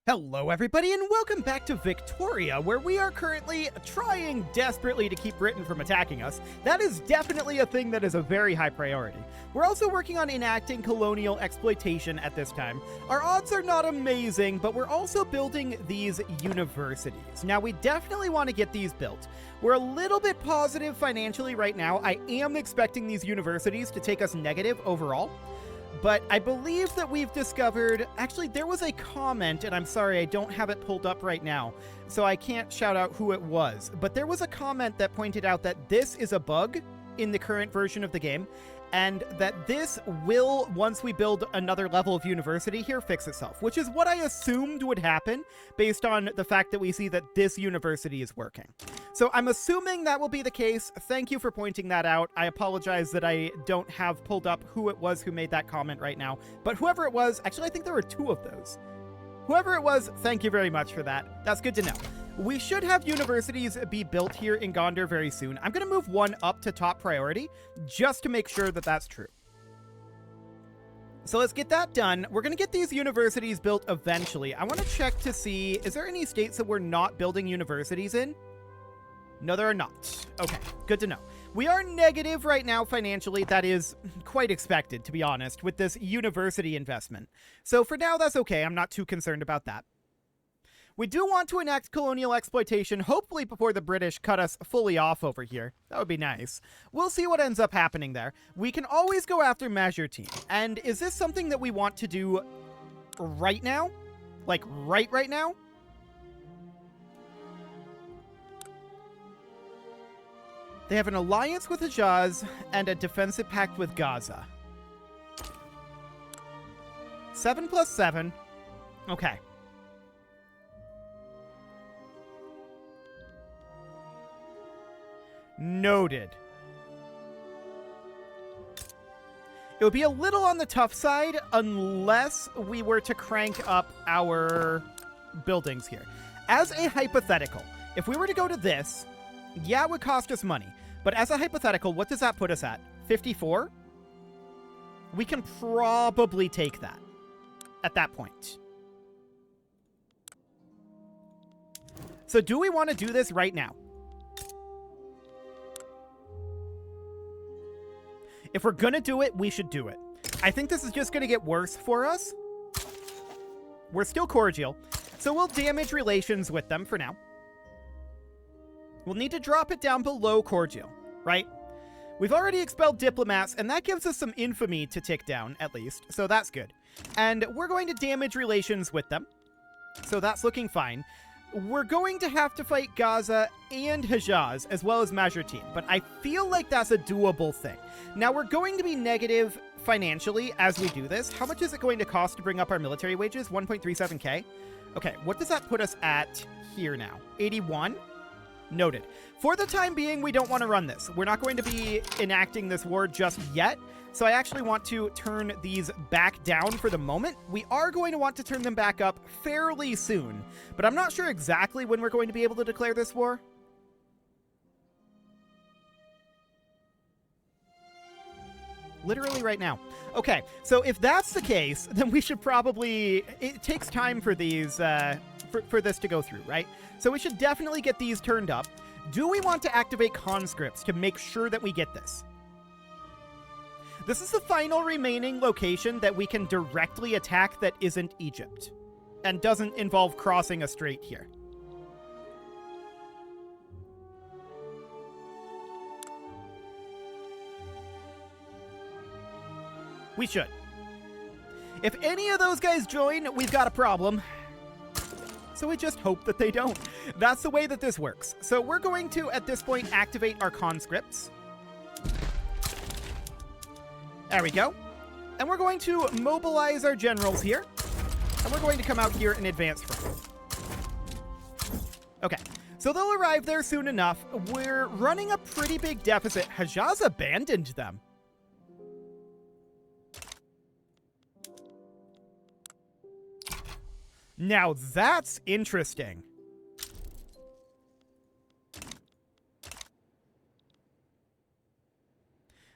Hello everybody and welcome back to Victoria, where we are currently trying desperately to keep Britain from attacking us. That is definitely a thing that is a very high priority. We're also working on enacting colonial exploitation at this time. Our odds are not amazing, but we're also building these universities. Now we definitely want to get these built. We're a little bit positive financially right now. I am expecting these universities to take us negative overall. But I believe that we've discovered, actually there was a comment, and I'm sorry I don't have it pulled up right now, so I can't shout out who it was, but there was a comment that pointed out that this is a bug in the current version of the game, and that this will, once we build another level of university here, fix itself, which is what I assumed would happen based on the fact that we see that this university is working. So I'm assuming that will be the case. Thank you for pointing that out. I apologize that I don't have pulled up who it was who made that comment right now, but whoever it was, actually I think there were two of those. Whoever it was, thank you very much for that. That's good to know. We should have universities be built here in Gondar very soon. I'm going to move one up to top priority just to make sure that that's true. So let's get that done. We're going to get these universities built eventually. I want to check to see, is there any states that we're not building universities in? No, there are not. Okay, good to know. We are negative right now financially. That is quite expected, to be honest, with this university investment. So for now, that's okay. I'm not too concerned about that. We do want to enact colonial exploitation, hopefully before the British cut us fully off over here. That would be nice. We'll see what ends up happening there. We can always go after Measure Team. And is this something that we want to do right now? Like right now? They have an alliance with Hejaz and a defensive pact with Gaza. 7 plus 7. Okay. Noted. It would be a little on the tough side unless we were to crank up our buildings here. As a hypothetical, if we were to go to this, yeah, it would cost us money. But as a hypothetical, what does that put us at? 54? We can probably take that at that point. So do we want to do this right now? If we're going to do it, we should do it. I think this is just going to get worse for us. We're still cordial, so we'll damage relations with them for now. We'll need to drop it down below cordial, right? We've already expelled diplomats, and that gives us some infamy to tick down, at least, so that's good. And we're going to damage relations with them, so that's looking fine. We're going to have to fight Gaza and Hejaz, as well as Measure Team, but I feel like that's a doable thing. Now, we're going to be negative financially as we do this. How much is it going to cost to bring up our military wages? 1.37k? Okay, what does that put us at here now? 81? Noted. For the time being, we don't want to run this. We're not going to be enacting this war just yet, so I actually want to turn these back down for the moment. We are going to want to turn them back up fairly soon, but I'm not sure exactly when we're going to be able to declare this war. Literally right now. Okay, so if that's the case, then we should probably... It takes time for these, for this to go through, right? So we should definitely get these turned up. Do we want to activate conscripts to make sure that we get this? This is the final remaining location that we can directly attack that isn't Egypt and doesn't involve crossing a strait here. We should. If any of those guys join, we've got a problem. So we just hope that they don't. That's the way that this works. So we're going to, at this point, activate our conscripts. There we go. And we're going to mobilize our generals here. And we're going to come out here and advance front. Okay. So they'll arrive there soon enough. We're running a pretty big deficit. Hejaz abandoned them. Now that's interesting.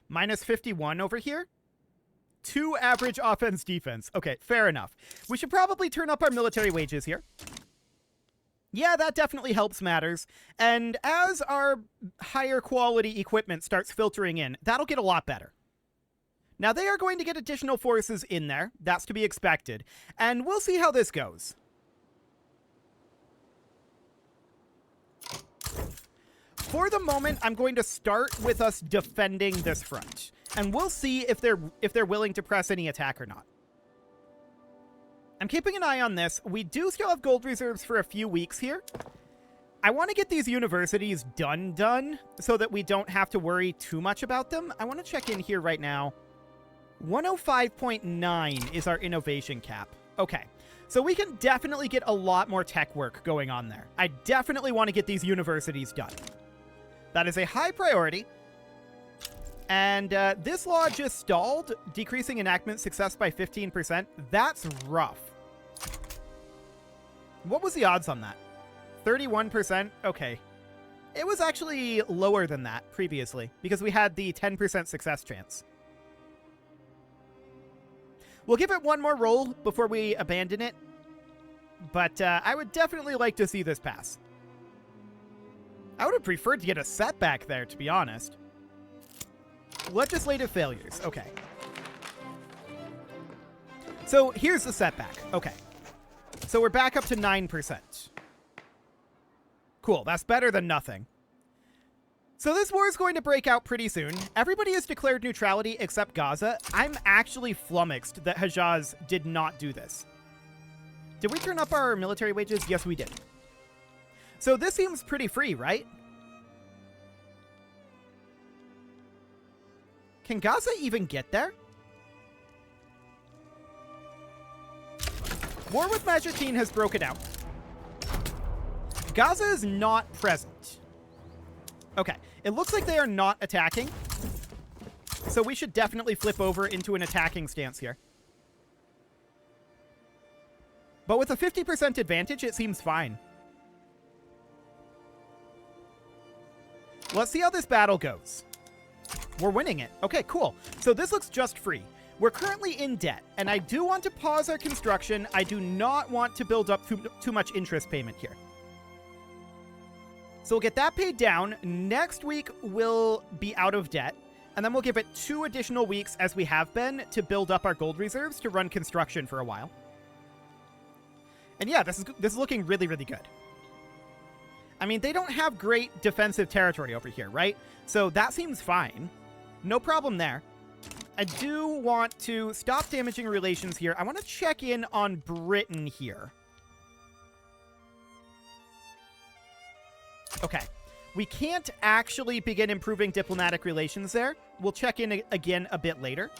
Minus 51 over here. 2 average offense defense. Okay, fair enough. We should probably turn up our military wages here. Yeah, that definitely helps matters. And as our higher quality equipment starts filtering in, that'll get a lot better. Now, they are going to get additional forces in there. That's to be expected. And we'll see how this goes. For the moment, I'm going to start with us defending this front. And we'll see if they're willing to press any attack or not. I'm keeping an eye on this. We do still have gold reserves for a few weeks here. I want to get these universities done so that we don't have to worry too much about them. I want to check in here right now. 105.9 is our innovation cap. Okay, so we can definitely get a lot more tech work going on there. I definitely want to get these universities done. That is a high priority. And this law just stalled, decreasing enactment success by 15%. That's rough. What was the odds on that? 31%? Okay. It was actually lower than that previously, because we had the 10% success chance. We'll give it one more roll before we abandon it, but I would definitely like to see this pass. I would have preferred to get a setback there, to be honest. Legislative failures. Okay. So here's the setback. Okay. So we're back up to 9%. Cool. That's better than nothing. So this war is going to break out pretty soon. Everybody has declared neutrality except Gaza. I'm actually flummoxed that Hejaz did not do this. Did we turn up our military wages? Yes, we did. So this seems pretty free, right? Can Gaza even get there? War with Majorquin has broken out. Gaza is not present. Okay, it looks like they are not attacking. So we should definitely flip over into an attacking stance here. But with a 50% advantage, it seems fine. Let's see how this battle goes. We're winning it. Okay, cool. So this looks just free. We're currently in debt, and I do want to pause our construction. I do not want to build up too much interest payment here. So we'll get that paid down. Next week, we'll be out of debt, and then we'll give it 2 additional weeks, as we have been, to build up our gold reserves to run construction for a while. And yeah, this is looking really, really good. I mean, they don't have great defensive territory over here, right? So that seems fine. No problem there. I do want to stop damaging relations here. I want to check in on Britain here. Okay. We can't actually begin improving diplomatic relations there. We'll check in again a bit later.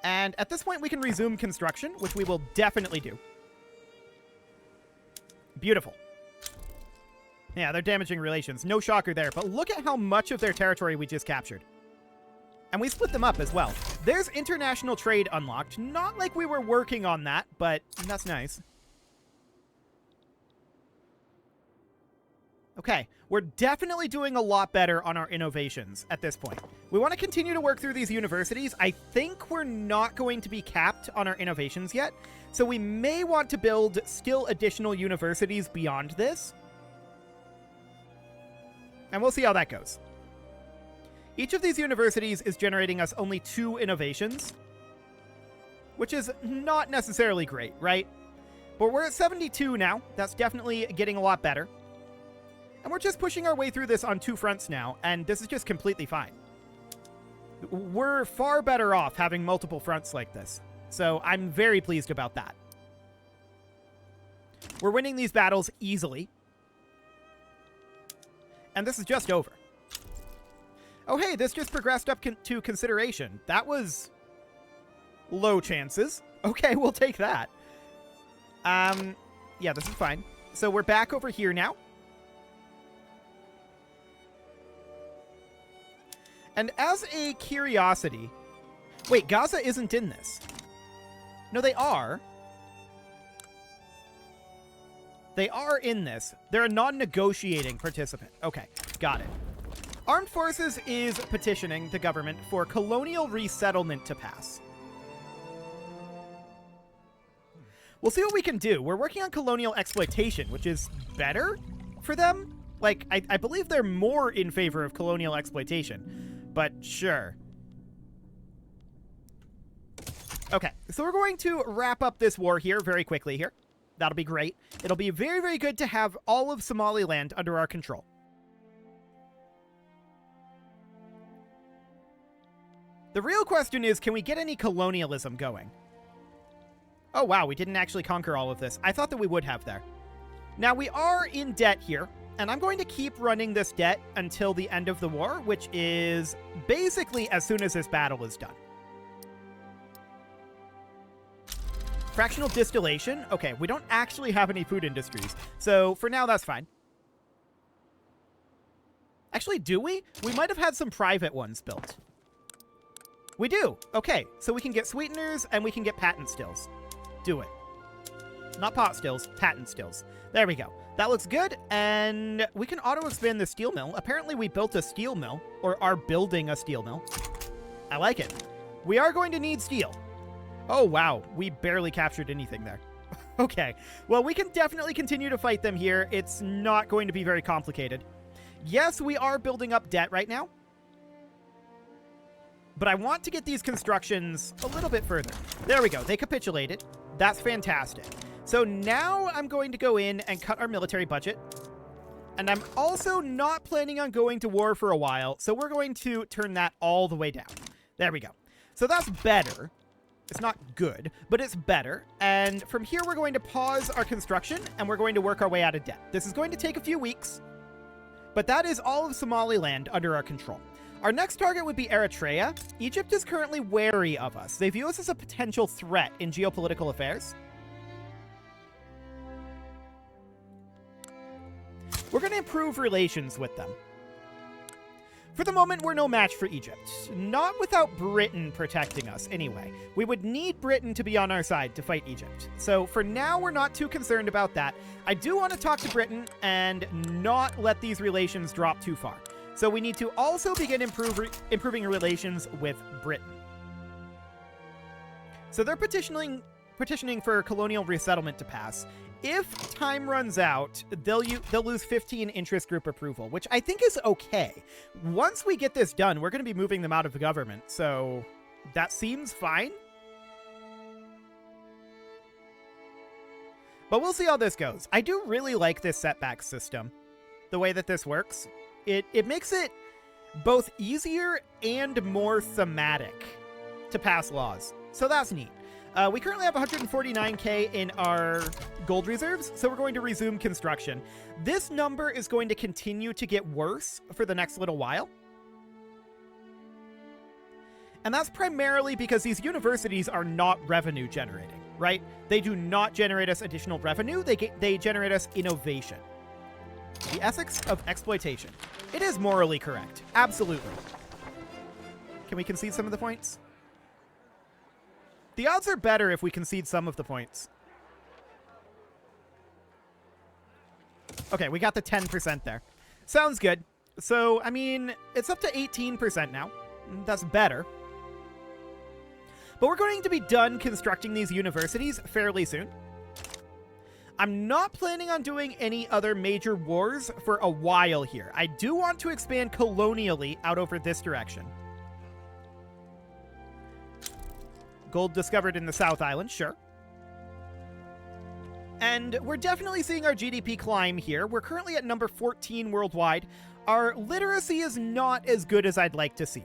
And at this point, we can resume construction, which we will definitely do. Beautiful. Yeah, they're damaging relations. No shocker there, but look at how much of their territory we just captured. And we split them up as well. There's international trade unlocked. Not like we were working on that, but that's nice. Okay, we're definitely doing a lot better on our innovations at this point. We want to continue to work through these universities. I think we're not going to be capped on our innovations yet, so we may want to build still additional universities beyond this. And we'll see how that goes. Each of these universities is generating us only 2 innovations, which is not necessarily great, right? But we're at 72 now. That's definitely getting a lot better. And we're just pushing our way through this on 2 fronts now, and this is just completely fine. We're far better off having multiple fronts like this, so I'm very pleased about that. We're winning these battles easily. And this is just over. Oh, hey, this just progressed up to consideration. That was low chances. Okay, we'll take that. Yeah, this is fine. So we're back over here now. And as a curiosity... Wait, Gaza isn't in this. No, they are. They are in this. They're a non-negotiating participant. Okay, got it. Armed Forces is petitioning the government for colonial resettlement to pass. We'll see what we can do. We're working on colonial exploitation, which is better for them. Like, I believe they're more in favor of colonial exploitation, but sure. Okay, so we're going to wrap up this war here very quickly here. That'll be great. It'll be very, very good to have all of Somaliland under our control. The real question is, can we get any colonialism going? Oh, wow, we didn't actually conquer all of this. I thought that we would have there. Now, we are in debt here, and I'm going to keep running this debt until the end of the war, which is basically as soon as this battle is done. Fractional distillation. Okay, we don't actually have any food industries, so for now, that's fine. Actually, do we? We might have had some private ones built. We do. Okay, so we can get sweeteners and we can get patent stills. Do it. Not pot stills, patent stills. There we go. That looks good, and we can auto-expand the steel mill. Apparently we built a steel mill, or are building a steel mill. I like it. We are going to need steel. Oh, wow. We barely captured anything there. Okay. Well, we can definitely continue to fight them here. It's not going to be very complicated. Yes, we are building up debt right now, but I want to get these constructions a little bit further. There we go. They capitulated. That's fantastic. So now I'm going to go in and cut our military budget. And I'm also not planning on going to war for a while, so we're going to turn that all the way down. There we go. So that's better. It's not good, but it's better. And from here, we're going to pause our construction, and we're going to work our way out of debt. This is going to take a few weeks, but that is all of Somaliland under our control. Our next target would be Eritrea. Egypt is currently wary of us. They view us as a potential threat in geopolitical affairs. We're going to improve relations with them. For the moment, we're no match for Egypt. Not without Britain protecting us, anyway. We would need Britain to be on our side to fight Egypt. So for now, we're not too concerned about that. I do want to talk to Britain and not let these relations drop too far. So we need to also begin improving relations with Britain. So they're petitioning for colonial resettlement to pass. If time runs out, they'll lose 15 interest group approval, which I think is okay. Once we get this done, we're going to be moving them out of the government, so that seems fine. But we'll see how this goes. I do really like this setback system, the way that this works. It makes it both easier and more thematic to pass laws, so that's neat. We currently have 149k in our gold reserves, so we're going to resume construction. This number is going to continue to get worse for the next little while. And that's primarily because these universities are not revenue generating, right? They do not generate us additional revenue. They generate us innovation. The ethics of exploitation. It is morally correct. Absolutely. Can we concede some of the points? The odds are better if we concede some of the points. Okay, we got the 10% there. Sounds good. So, I mean, it's up to 18% now. That's better. But we're going to be done constructing these universities fairly soon. I'm not planning on doing any other major wars for a while here. I do want to expand colonially out over this direction. Gold discovered in the South Island, sure. And we're definitely seeing our GDP climb here. We're currently at number 14 worldwide. Our literacy is not as good as I'd like to see.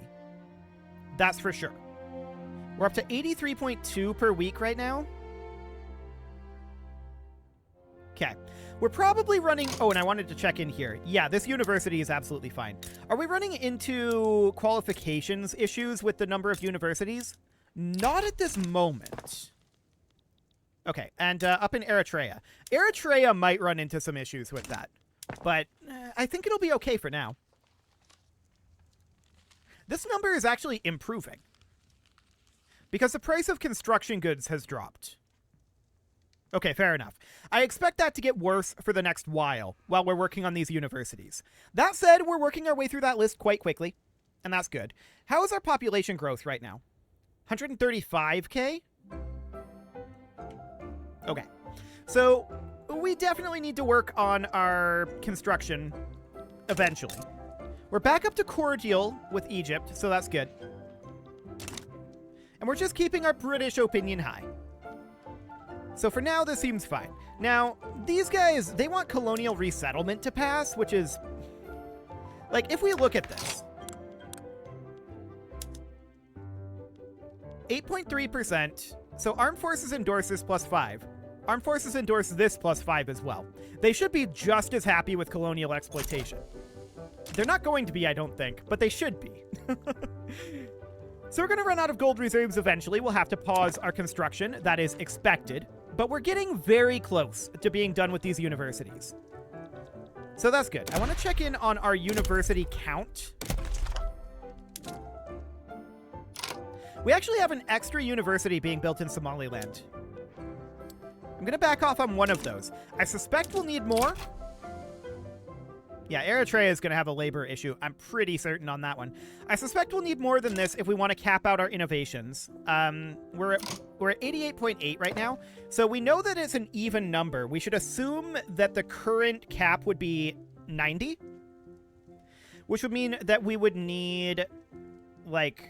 That's for sure. We're up to 83.2 per week right now. Okay. We're probably running... Oh, and I wanted to check in here. Yeah, this university is absolutely fine. Are we running into qualifications issues with the number of universities? Not at this moment. Okay, and up in Eritrea. Eritrea might run into some issues with that, but I think it'll be okay for now. This number is actually improving because the price of construction goods has dropped. Okay, fair enough. I expect that to get worse for the next while we're working on these universities. That said, we're working our way through that list quite quickly, and that's good. How is our population growth right now? 135k? Okay. So we definitely need to work on our construction eventually. We're back up to cordial with Egypt, so that's good. And we're just keeping our British opinion high. So for now, this seems fine. Now, these guys, they want colonial resettlement to pass, which is... Like, if we look at this... 8.3%. So Armed Forces endorse this +5. Armed Forces endorse this +5 as well. They should be just as happy with colonial exploitation. They're not going to be, I don't think, but they should be. So we're going to run out of gold reserves eventually. We'll have to pause our construction. That is expected. But we're getting very close to being done with these universities. So that's good. I want to check in on our university count. We actually have an extra university being built in Somaliland. I'm going to back off on one of those. I suspect we'll need more. Yeah, Eritrea is going to have a labor issue. I'm pretty certain on that one. I suspect we'll need more than this if we want to cap out our innovations. We're at 88.8 right now, so we know that it's an even number. We should assume that the current cap would be 90, which would mean that we would need, like,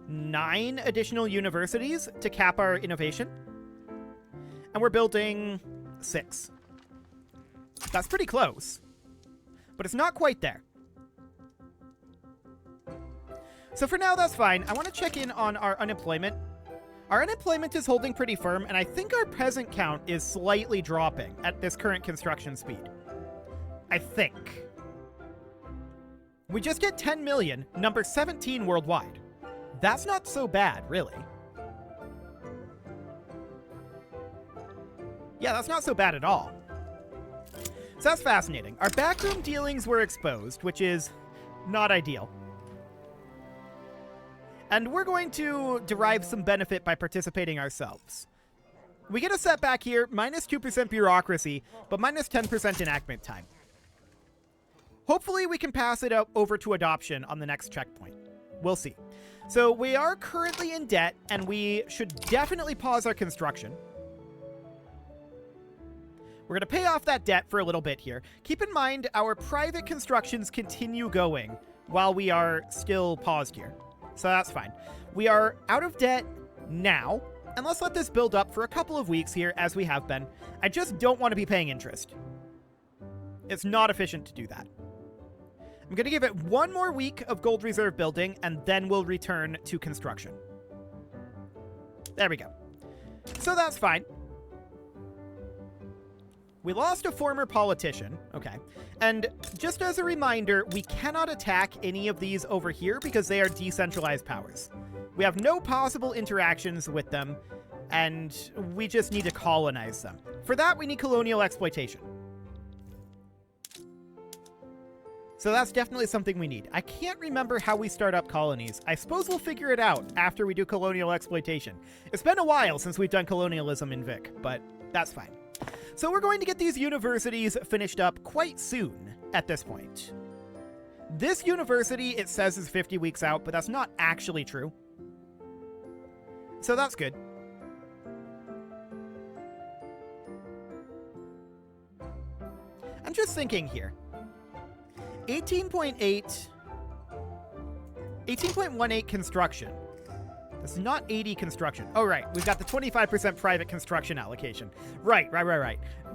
9 additional universities to cap our innovation. And we're building 6. That's pretty close, but it's not quite there. So for now, that's fine. I want to check in on our unemployment. Our unemployment is holding pretty firm, and I think our peasant count is slightly dropping at this current construction speed. I think. We just get 10 million, number 17 worldwide. That's not so bad, really. Yeah, that's not so bad at all. So that's fascinating. Our backroom dealings were exposed, which is not ideal. And we're going to derive some benefit by participating ourselves. We get a setback here, minus 2% bureaucracy, but minus 10% enactment time. Hopefully we can pass it up over to adoption on the next checkpoint. We'll see. So we are currently in debt, and we should definitely pause our construction. We're going to pay off that debt for a little bit here. Keep in mind, our private constructions continue going while we are still paused here. So that's fine. We are out of debt now, and let's let this build up for a couple of weeks here, as we have been. I just don't want to be paying interest. It's not efficient to do that. I'm going to give it one more week of gold reserve building, and then we'll return to construction. There we go. So that's fine. We lost a former politician, okay. And just as a reminder, we cannot attack any of these over here because they are decentralized powers. We have no possible interactions with them, and we just need to colonize them. For that, we need colonial exploitation. So that's definitely something we need. I can't remember how we start up colonies. I suppose we'll figure it out after we do colonial exploitation. It's been a while since we've done colonialism in Vic, but that's fine. So we're going to get these universities finished up quite soon at this point. This university, it says, is 50 weeks out, but that's not actually true. So that's good. I'm just thinking here. 18.18 construction. This is not 80 construction. Oh, right. We've got the 25% private construction allocation. Right.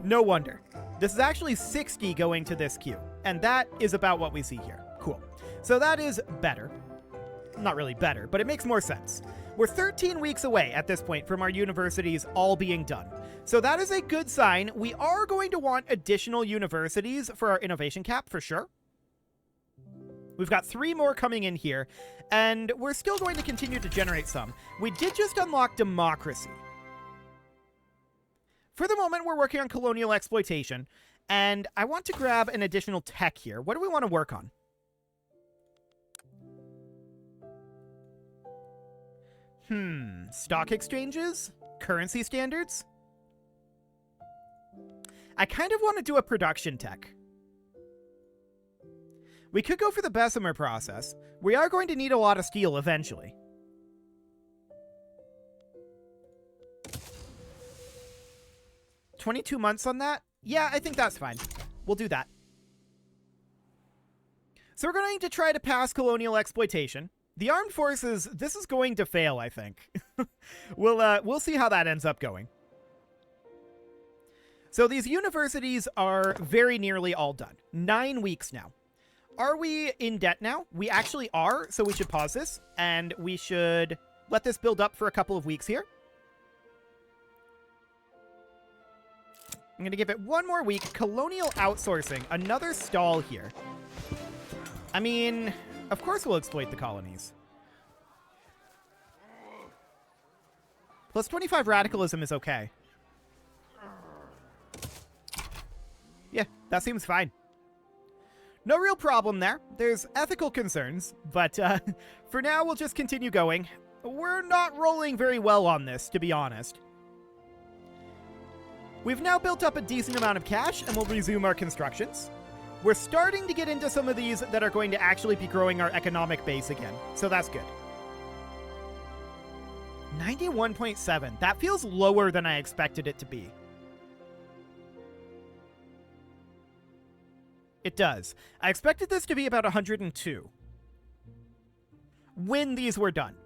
No wonder. This is actually 60 going to this queue. And that is about what we see here. Cool. So that is better. Not really better, but it makes more sense. We're 13 weeks away at this point from our universities all being done. So that is a good sign. We are going to want additional universities for our innovation cap, for sure. We've got 3 more coming in here, and we're still going to continue to generate some. We did just unlock democracy. For the moment, we're working on colonial exploitation, and I want to grab an additional tech here. What do we want to work on? Stock exchanges? Currency standards? I kind of want to do a production tech. We could go for the Bessemer process. We are going to need a lot of steel eventually. 22 months on that? Yeah, I think that's fine. We'll do that. So we're going to try to pass colonial exploitation. The armed forces, this is going to fail, I think. We'll see how that ends up going. So these universities are very nearly all done. 9 weeks now. Are we in debt now? We actually are, so we should pause this, and we should let this build up for a couple of weeks here. I'm going to give it one more week. Colonial outsourcing. Another stall here. I mean, of course we'll exploit the colonies. Plus 25 radicalism is okay. Yeah, that seems fine. No real problem there. There's ethical concerns, but for now we'll just continue going. We're not rolling very well on this, to be honest. We've now built up a decent amount of cash, and we'll resume our constructions. We're starting to get into some of these that are going to actually be growing our economic base again, so that's good. 91.7. That feels lower than I expected it to be. It does. I expected this to be about 102 when these were done.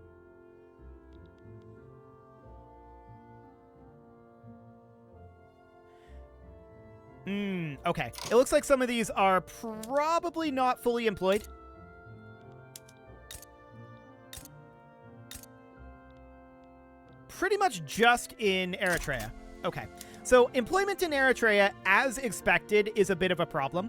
Okay. It looks like some of these are probably not fully employed. Pretty much just in Eritrea. Okay. So employment in Eritrea, as expected, is a bit of a problem.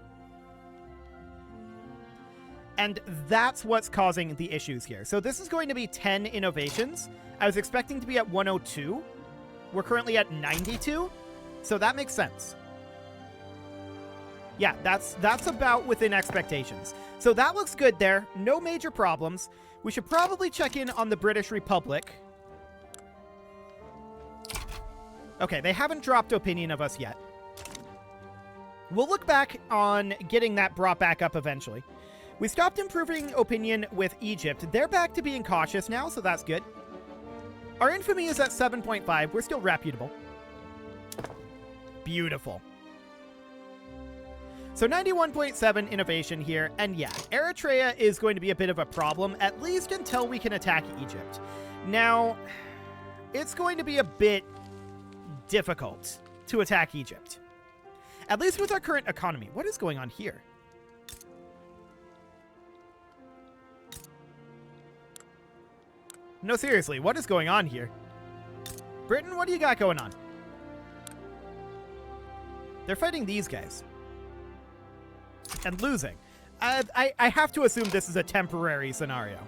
And that's what's causing the issues here. So this is going to be 10 innovations. I was expecting to be at 102. We're currently at 92. So that makes sense. Yeah, that's about within expectations. So that looks good there. No major problems. We should probably check in on the British Republic. Okay, they haven't dropped opinion of us yet. We'll look back on getting that brought back up eventually. We stopped improving opinion with Egypt. They're back to being cautious now, so that's good. Our infamy is at 7.5. We're still reputable. Beautiful. So 91.7 innovation here, and yeah, Eritrea is going to be a bit of a problem, at least until we can attack Egypt. Now, it's going to be a bit difficult to attack Egypt. At least with our current economy. What is going on here? No, seriously, what is going on here? Britain, what do you got going on? They're fighting these guys. And losing. I have to assume this is a temporary scenario.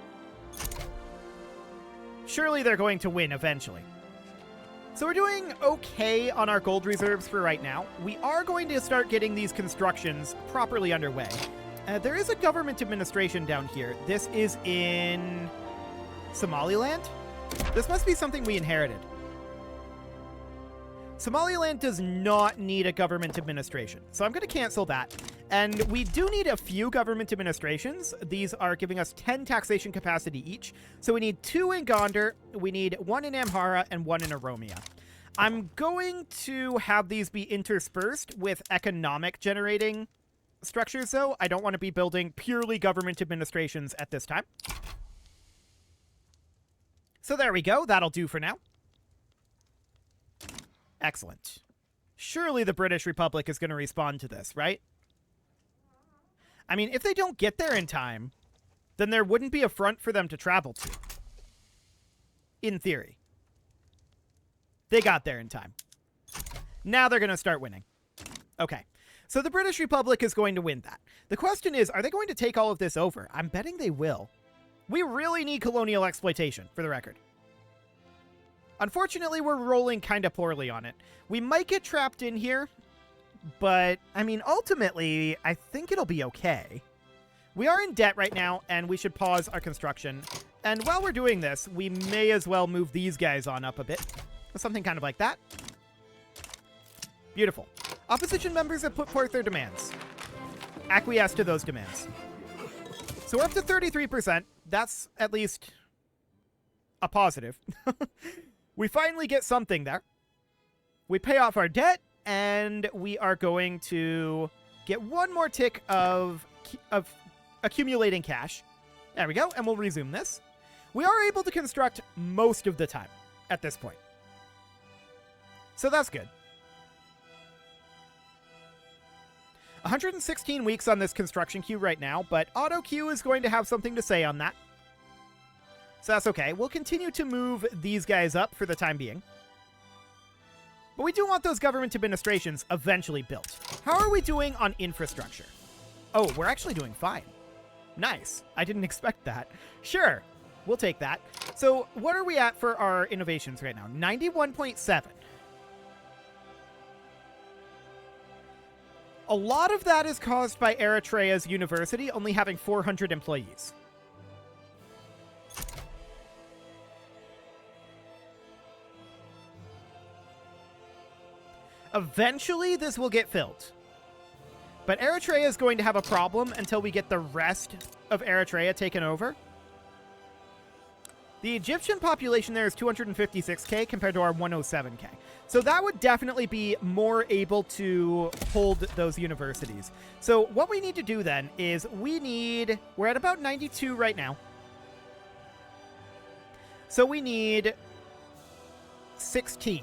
Surely they're going to win eventually. So we're doing okay on our gold reserves for right now. We are going to start getting these constructions properly underway. There is a government administration down here. This is in Somaliland? This must be something we inherited. Somaliland does not need a government administration, so I'm going to cancel that. And we do need a few government administrations. These are giving us 10 taxation capacity each. So we need 2 in Gondar, we need 1 in Amhara, and 1 in Oromia. I'm going to have these be interspersed with economic generating structures, though. I don't want to be building purely government administrations at this time. So there we go. That'll do for now. Excellent. Surely the British Republic is going to respond to this, right? I mean, if they don't get there in time, then there wouldn't be a front for them to travel to. In theory. They got there in time. Now they're going to start winning. Okay. So the British Republic is going to win that. The question is, are they going to take all of this over? I'm betting they will. We really need colonial exploitation, for the record. Unfortunately, we're rolling kind of poorly on it. We might get trapped in here, but, I mean, ultimately, I think it'll be okay. We are in debt right now, and we should pause our construction. And while we're doing this, we may as well move these guys on up a bit. Something kind of like that. Beautiful. Opposition members have put forth their demands. Acquiesce to those demands. So we're up to 33%. That's at least a positive. We finally get something there. We pay off our debt, and we are going to get one more tick of accumulating cash. There we go, and we'll resume this. We are able to construct most of the time at this point. So that's good. 116 weeks on this construction queue right now, but auto queue is going to have something to say on that. So that's okay. We'll continue to move these guys up for the time being. But we do want those government administrations eventually built. How are we doing on infrastructure? Oh, we're actually doing fine. Nice. I didn't expect that. Sure. We'll take that. So what are we at for our innovations right now? 91.7. A lot of that is caused by Eritrea's university only having 400 employees. Eventually, this will get filled. But Eritrea is going to have a problem until we get the rest of Eritrea taken over. The Egyptian population there is 256k compared to our 107k. So that would definitely be more able to hold those universities. So what we need to do then is we're at about 92 right now. So we need 16.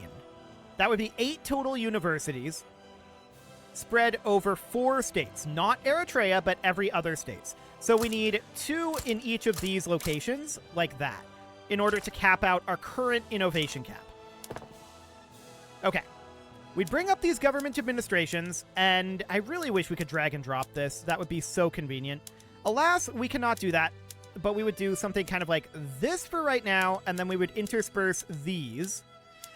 That would be 8 total universities spread over 4 states. Not Eritrea, but every other states. So we need 2 in each of these locations, like that, in order to cap out our current innovation cap. Okay. We'd bring up these government administrations, and I really wish we could drag and drop this. That would be so convenient. Alas, we cannot do that, but we would do something kind of like this for right now, and then we would intersperse these.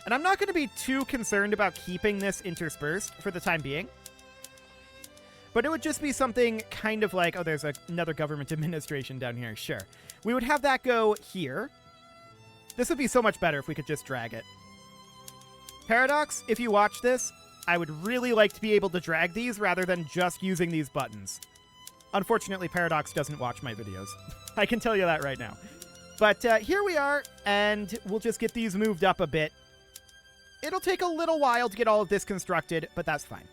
And I'm not going to be too concerned about keeping this interspersed for the time being. But it would just be something kind of like, oh, there's another government administration down here. Sure. We would have that go here. This would be so much better if we could just drag it. Paradox, if you watch this, I would really like to be able to drag these rather than just using these buttons. Unfortunately, Paradox doesn't watch my videos. I can tell you that right now. But here we are, and we'll just get these moved up a bit. It'll take a little while to get all of this constructed, but that's fine.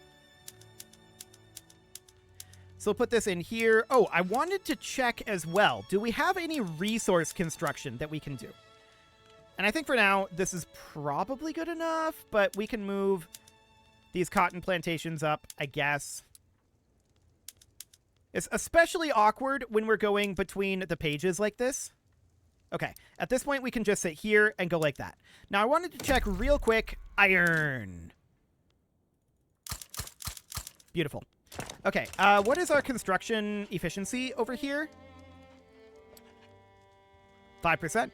So we'll put this in here. Oh, I wanted to check as well. Do we have any resource construction that we can do? And I think for now, this is probably good enough, but we can move these cotton plantations up, I guess. It's especially awkward when we're going between the pages like this. Okay, at this point, we can just sit here and go like that. Now, I wanted to check real quick. Iron. Beautiful. Okay, what is our construction efficiency over here? 5%.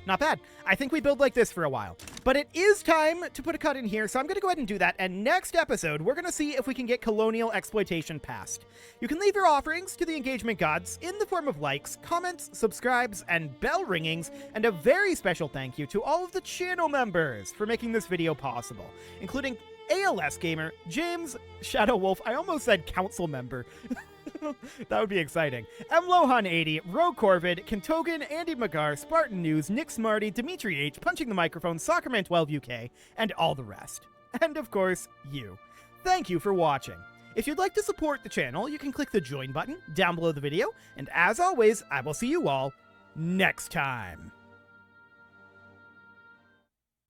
Not bad. I think we build like this for a while. But it is time to put a cut in here, so I'm going to go ahead and do that. And next episode, we're going to see if we can get colonial exploitation passed. You can leave your offerings to the engagement gods in the form of likes, comments, subscribes, and bell ringings. And a very special thank you to all of the channel members for making this video possible, including ALS Gamer, James, Shadow Wolf, I almost said council member. That would be exciting. Mlohan80, Rogue Corvid, Kentogan, Andy Magar, Spartan News, Nick Smarty, Dimitri H, Punching the Microphone, Soccerman12 UK, and all the rest. And of course, you. Thank you for watching. If you'd like to support the channel, you can click the join button down below the video, and as always, I will see you all next time.